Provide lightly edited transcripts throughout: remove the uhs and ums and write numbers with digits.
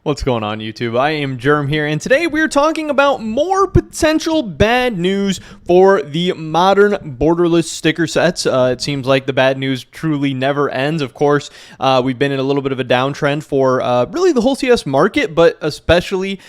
What's going on, YouTube? I am Germ here, and today we're talking about more potential bad news for the modern Borderless sticker sets. It seems like the bad news truly never ends. Of course, we've been in a little bit of a downtrend for really the whole CS market, but especially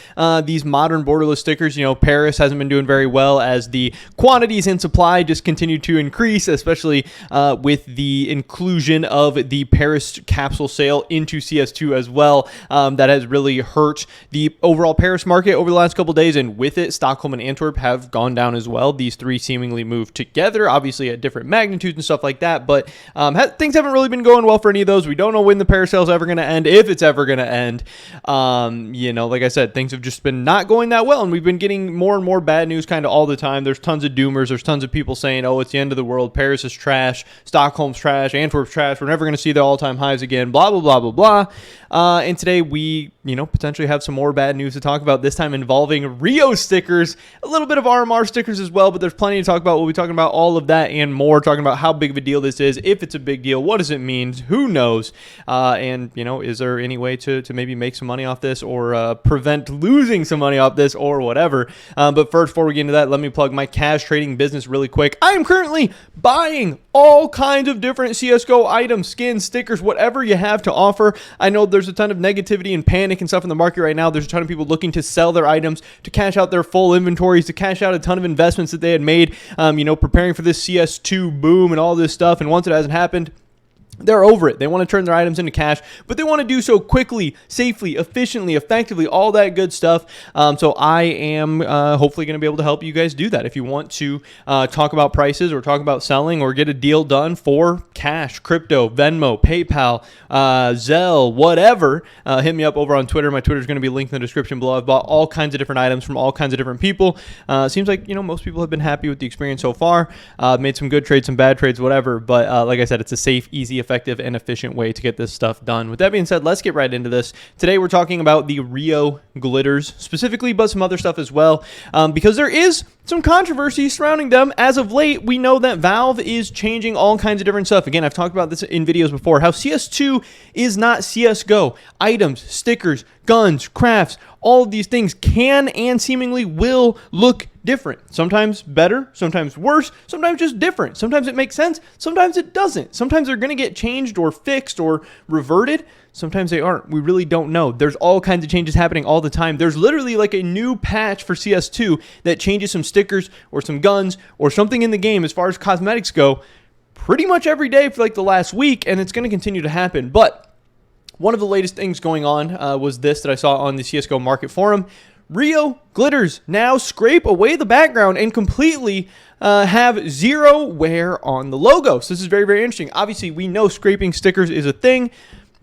these modern Borderless stickers. You know, Paris hasn't been doing very well as the quantities and supply just continue to increase, especially with the inclusion of the Paris capsule sale into CS2 as well. That has really hurt the overall Paris market over the last couple days, and with it, Stockholm and Antwerp have gone down as well. These three seemingly moved together, obviously at different magnitudes and stuff like that, but things haven't really been going well for any of those. We don't know when the Paris sale is ever going to end, if it's ever going to end. You know, like I said, things have just been not going that well, and we've been getting more and more bad news kind of all the time. There's tons of doomers. There's tons of people saying, oh, it's the end of the world. Paris is trash. Stockholm's trash. Antwerp's trash. We're never going to see the all-time highs again. Blah, blah, blah, blah, blah. And today we, potentially have some more bad news to talk about, this time involving Rio stickers, a little bit of RMR stickers as well, but there's plenty to talk about. We'll be talking about all of that and more, talking about how big of a deal this is, if it's a big deal, what does it mean, who knows, and, is there any way to maybe make some money off this or prevent losing some money off this or whatever. But first, before we get into that, let me plug my cash trading business really quick. I am currently buying all kinds of different CSGO items, skins, stickers, whatever you have to offer. I know there's a ton of negativity and panic and stuff in the market right now. There's a ton of people looking to sell their items, to cash out their full inventories, to cash out a ton of investments that they had made, preparing for this CS2 boom and all this stuff. And once it hasn't happened, they're over it. They want to turn their items into cash, but they want to do so quickly, safely, efficiently, effectively, all that good stuff. So I am hopefully going to be able to help you guys do that. If you want to talk about prices or talk about selling or get a deal done for cash, crypto, Venmo, PayPal, Zelle, whatever, hit me up over on Twitter. My Twitter is going to be linked in the description below. I've bought all kinds of different items from all kinds of different people. Seems like, most people have been happy with the experience so far. Made some good trades, some bad trades, whatever. But like I said, it's a safe, easy, effective and efficient way to get this stuff done. With that being said, let's get right into this. Today we're talking about the Rio glitters specifically, but some other stuff as well, because there is some controversy surrounding them. As of late, we know that Valve is changing all kinds of different stuff. Again, I've talked about this in videos before, how CS2 is not CSGO. Items, stickers, guns, crafts, all of these things can and seemingly will look different. Sometimes better, sometimes worse, sometimes just different. Sometimes it makes sense, sometimes it doesn't. Sometimes they're going to get changed or fixed or reverted. Sometimes they aren't. We really don't know. There's all kinds of changes happening all the time. There's literally like a new patch for CS2 that changes some stickers or some guns or something in the game as far as cosmetics go pretty much every day for like the last week, and it's going to continue to happen. But one of the latest things going on was this that I saw on the CSGO Market Forum. Rio glitters now scrape away the background and completely have zero wear on the logo. So this is very, very interesting. Obviously, we know scraping stickers is a thing.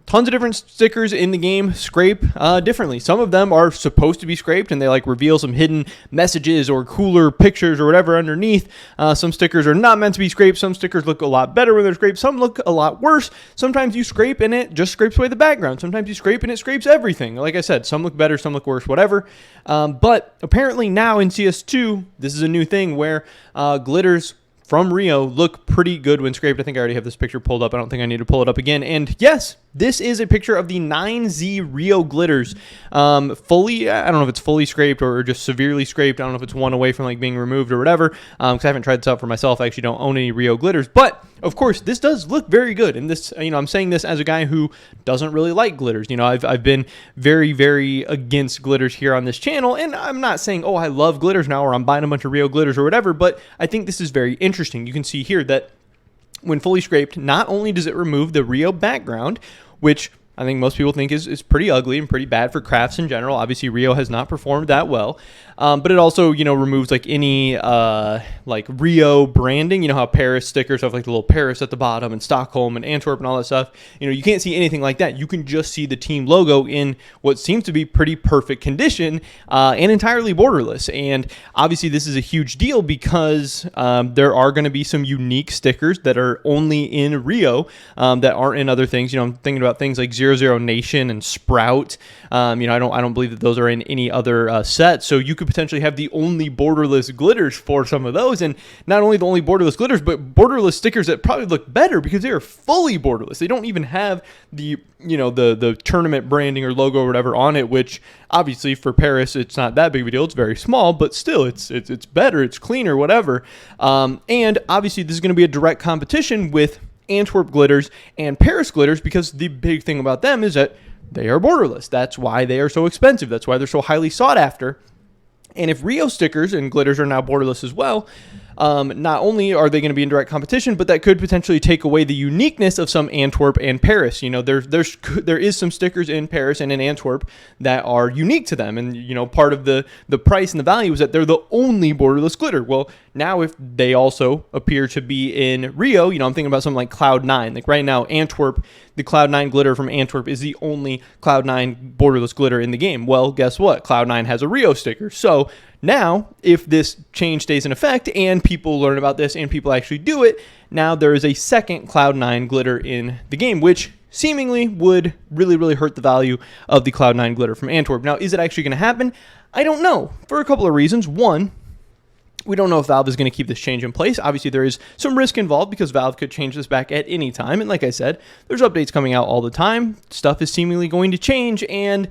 Tons of different stickers in the game scrape differently. Some of them are supposed to be scraped and they like reveal some hidden messages or cooler pictures or whatever underneath. Some stickers are not meant to be scraped. Some stickers look a lot better when they're scraped. Some look a lot worse. Sometimes you scrape and it just scrapes away the background. Sometimes you scrape and it scrapes everything. Like I said, some look better, some look worse, whatever. But apparently now in CS2, this is a new thing where glitters from Rio look pretty good when scraped. I think I already have this picture pulled up. I don't think I need to pull it up again. And yes, this is a picture of the 9Z Rio glitters. Fully, I don't know if it's fully scraped or just severely scraped. I don't know if it's one away from like being removed or whatever. Because I haven't tried this out for myself. I actually don't own any Rio glitters. But of course, this does look very good. And this, I'm saying this as a guy who doesn't really like glitters. I've been very, very against glitters here on this channel. And I'm not saying, oh, I love glitters now or I'm buying a bunch of Rio glitters or whatever. But I think this is very interesting. You can see here that when fully scraped, not only does it remove the Rio background, which I think most people think is pretty ugly and pretty bad for crafts in general. Obviously, Rio has not performed that well. But it also, removes like any like Rio branding. You know how Paris stickers have like the little Paris at the bottom and Stockholm and Antwerp and all that stuff. You can't see anything like that. You can just see the team logo in what seems to be pretty perfect condition and entirely borderless. And obviously, this is a huge deal because there are going to be some unique stickers that are only in Rio that aren't in other things. I'm thinking about things like 00 Nation and Sprout. I don't believe that those are in any other set. So you could potentially have the only borderless glitters for some of those, and not only the only borderless glitters, but borderless stickers that probably look better because they are fully borderless. They don't even have the tournament branding or logo or whatever on it, which obviously for Paris it's not that big of a deal. It's very small, but still it's better, it's cleaner, whatever. And obviously this is going to be a direct competition with Antwerp glitters and Paris glitters, because the big thing about them is that they are borderless. That's why they are so expensive. That's why they're so highly sought after. And if Rio stickers and glitters are now borderless as well, not only are they going to be in direct competition, but that could potentially take away the uniqueness of some Antwerp and Paris. There is some stickers in Paris and in Antwerp that are unique to them, and part of the price and the value is that they're the only borderless glitter. Well, now if they also appear to be in Rio, I'm thinking about something like Cloud9. Like right now, Antwerp, the Cloud9 glitter from Antwerp is the only Cloud9 borderless glitter in the game. Well, guess what? Cloud9 has a Rio sticker. So now, if this change stays in effect and people learn about this and people actually do it, now there is a second Cloud9 glitter in the game, which seemingly would really, really hurt the value of the Cloud9 glitter from Antwerp. Now, is it actually going to happen? I don't know, for a couple of reasons. One, we don't know if Valve is going to keep this change in place. Obviously, there is some risk involved because Valve could change this back at any time. And like I said, there's updates coming out all the time. Stuff is seemingly going to change, and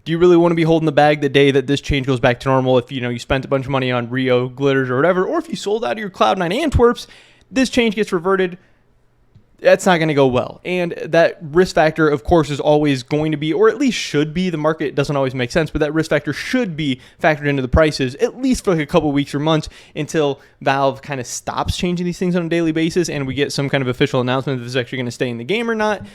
do you really want to be holding the bag the day that this change goes back to normal if you spent a bunch of money on Rio glitters or whatever, or if you sold out of your Cloud9 Antwerps, this change gets reverted? That's not going to go well. And that risk factor, of course, is always going to be, or at least should be, the market doesn't always make sense, but that risk factor should be factored into the prices, at least for like a couple weeks or months, until Valve kind of stops changing these things on a daily basis and we get some kind of official announcement that this is actually going to stay in the game or not.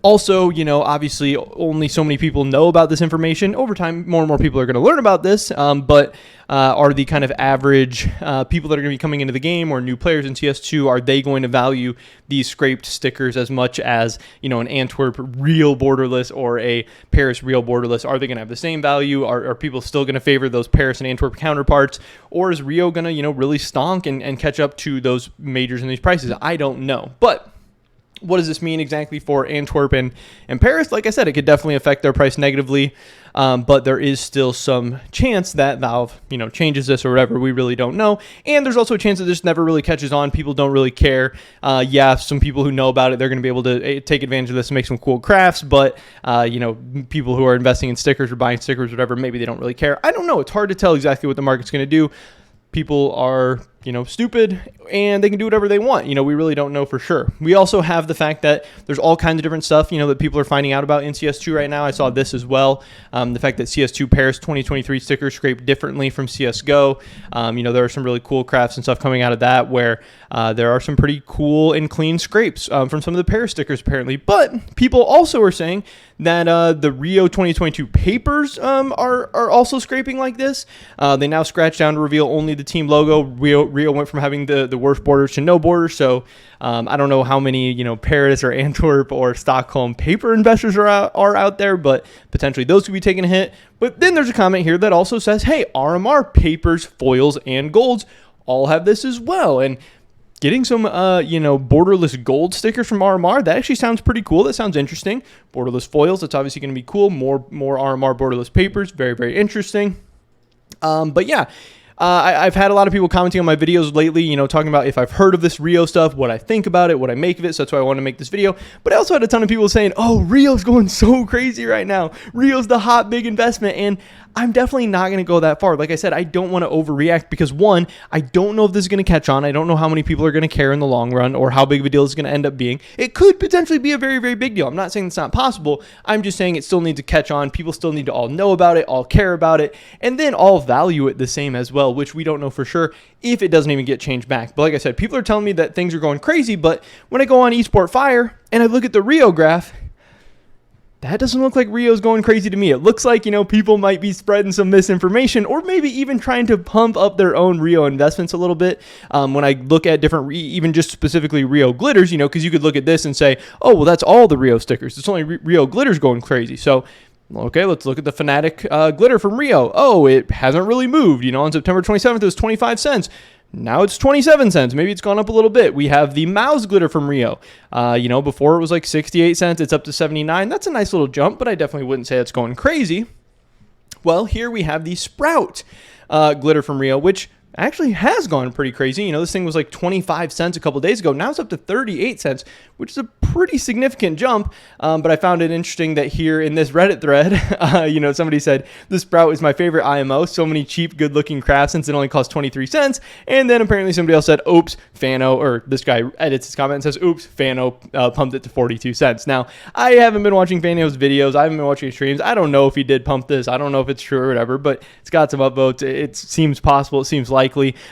Also, obviously only so many people know about this information. Over time, more and more people are going to learn about this, but are the kind of average people that are going to be coming into the game or new players in CS2, are they going to value these scraped stickers as much as, an Antwerp real borderless or a Paris real borderless? Are they going to have the same value? Are people still going to favor those Paris and Antwerp counterparts? Or is Rio going to, really stonk and catch up to those majors in these prices? I don't know. But what does this mean exactly for Antwerp and Paris? Like I said, it could definitely affect their price negatively, but there is still some chance that Valve, changes this or whatever. We really don't know. And there's also a chance that this never really catches on. People don't really care. Some people who know about it, they're going to be able to take advantage of this and make some cool crafts, but, people who are investing in stickers or buying stickers or whatever, maybe they don't really care. I don't know. It's hard to tell exactly what the market's going to do. People are, stupid, and they can do whatever they want. We really don't know for sure. We also have the fact that there's all kinds of different stuff, that people are finding out about in CS2 right now. I saw this as well. The fact that CS2 Paris 2023 stickers scrape differently from CSGO. There are some really cool crafts and stuff coming out of that where there are some pretty cool and clean scrapes from some of the Paris stickers apparently. But people also are saying that the Rio 2022 papers are also scraping like this. They now scratch down to reveal only the team logo. Rio went from having the worst borders to no borders. So I don't know how many Paris or Antwerp or Stockholm paper investors are out there, but potentially those could be taking a hit. But then there's a comment here that also says, hey, RMR papers, foils, and golds all have this as well. And getting some, borderless gold stickers from RMR, that actually sounds pretty cool. That sounds interesting. Borderless foils, that's obviously going to be cool. More RMR borderless papers, very, very interesting. But yeah, I've had a lot of people commenting on my videos lately, talking about if I've heard of this Rio stuff, what I think about it, what I make of it. So that's why I want to make this video. But I also had a ton of people saying, oh, Rio's going so crazy right now. Rio's the hot, big investment. And I'm definitely not going to go that far. Like I said, I don't want to overreact because, one, I don't know if this is going to catch on. I don't know how many people are going to care in the long run or how big of a deal it's going to end up being. It could potentially be a very, very big deal. I'm not saying it's not possible. I'm just saying it still needs to catch on. People still need to all know about it, all care about it, and then all value it the same as well, which we don't know for sure if it doesn't even get changed back. But like I said, people are telling me that things are going crazy, but when I go on Esport Fire and I look at the Rio graph, that doesn't look like Rio's going crazy to me. It looks like, people might be spreading some misinformation or maybe even trying to pump up their own Rio investments a little bit. When I look at different, even just specifically Rio glitters, because you could look at this and say, oh, well, that's all the Rio stickers. It's only Rio glitters going crazy. So, okay, let's look at the Fnatic glitter from Rio. Oh, it hasn't really moved. On September 27th, it was 25 cents. Now it's 27 cents. Maybe it's gone up a little bit. We have the Mouse glitter from Rio. Before it was like 68 cents. It's up to 79. That's a nice little jump, but I definitely wouldn't say it's going crazy. Well, here we have the Sprout glitter from Rio, which actually has gone pretty crazy. This thing was like 25 cents a couple days ago. Now it's up to 38 cents, which is a pretty significant jump. But I found it interesting that here in this Reddit thread, somebody said, the Sprout is my favorite IMO. So many cheap, good looking crafts since it only costs 23 cents. And then apparently somebody else said, oops, Fano, or this guy edits his comment and says, oops, Fano pumped it to 42 cents. Now, I haven't been watching Fano's videos. I haven't been watching his streams. I don't know if he did pump this. I don't know if it's true or whatever, but it's got some upvotes. It seems possible. It seems likely.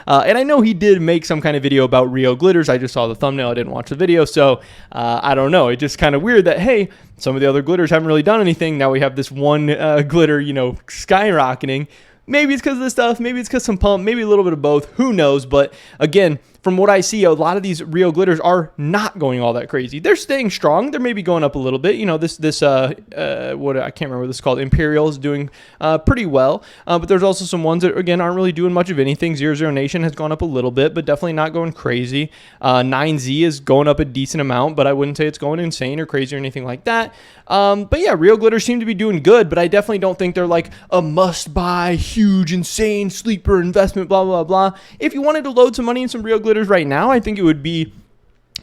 And I know he did make some kind of video about Rio glitters. I just saw the thumbnail. I didn't watch the video. So I don't know. It's just kind of weird that, hey, some of the other glitters haven't really done anything. Now we have this one glitter, skyrocketing. Maybe it's because of this stuff. Maybe it's because some pump. Maybe a little bit of both. Who knows? But again, from what I see, a lot of these Rio glitters are not going all that crazy. They're staying strong. They're maybe going up a little bit. What I can't remember what this is called. Imperial is doing pretty well. But there's also some ones that, again, aren't really doing much of anything. 00 Nation has gone up a little bit, but definitely not going crazy. 9Z is going up a decent amount, but I wouldn't say it's going insane or crazy or anything like that. But yeah, Rio glitters seem to be doing good, but I definitely don't think they're like a must-buy, huge, insane sleeper investment, blah, blah, blah. If you wanted to load some money in some Rio glitters right now, I think it would be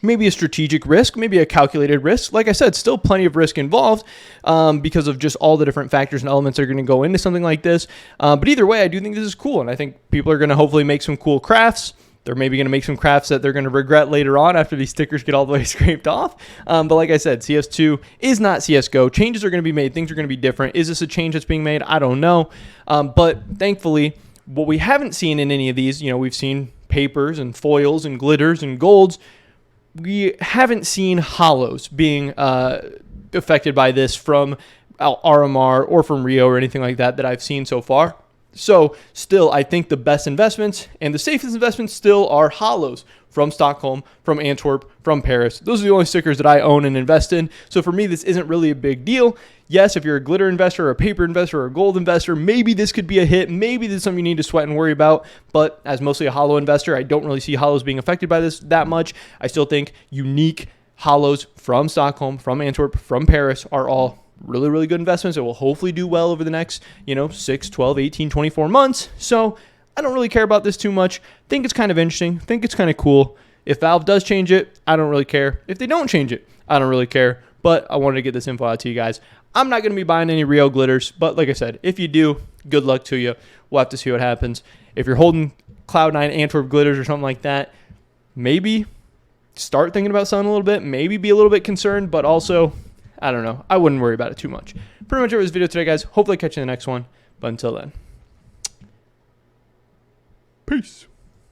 maybe a strategic risk, maybe a calculated risk. Like I said, still plenty of risk involved because of just all the different factors and elements that are going to go into something like this. But either way, I do think this is cool, and I think people are going to hopefully make some cool crafts. They're maybe going to make some crafts that they're going to regret later on after these stickers get all the way scraped off. But like I said, CS2 is not CSGO. Changes are going to be made. Things are going to be different. Is this a change that's being made? I don't know. But thankfully, what we haven't seen in any of these, we've seen papers and foils and glitters and golds. We haven't seen hollows being affected by this from RMR or from Rio or anything like that I've seen so far. So still, I think the best investments and the safest investments still are hollows from Stockholm, from Antwerp, from Paris. Those are the only stickers that I own and invest in. So for me, this isn't really a big deal. Yes, if you're a glitter investor or a paper investor or a gold investor, maybe this could be a hit. Maybe this is something you need to sweat and worry about. But as mostly a hollow investor, I don't really see hollows being affected by this that much. I still think unique hollows from Stockholm, from Antwerp, from Paris are all really, really good investments that will hopefully do well over the next, 6, 12, 18, 24 months. So I don't really care about this too much. Think it's kind of interesting. Think it's kind of cool. If Valve does change it, I don't really care. If they don't change it, I don't really care. But I wanted to get this info out to you guys. I'm not going to be buying any Rio glitters. But like I said, if you do, good luck to you. We'll have to see what happens. If you're holding Cloud9 Antwerp glitters or something like that, maybe start thinking about selling a little bit. Maybe be a little bit concerned. But also, I don't know. I wouldn't worry about it too much. Pretty much over this video today, guys. Hopefully I catch you in the next one. But until then, peace.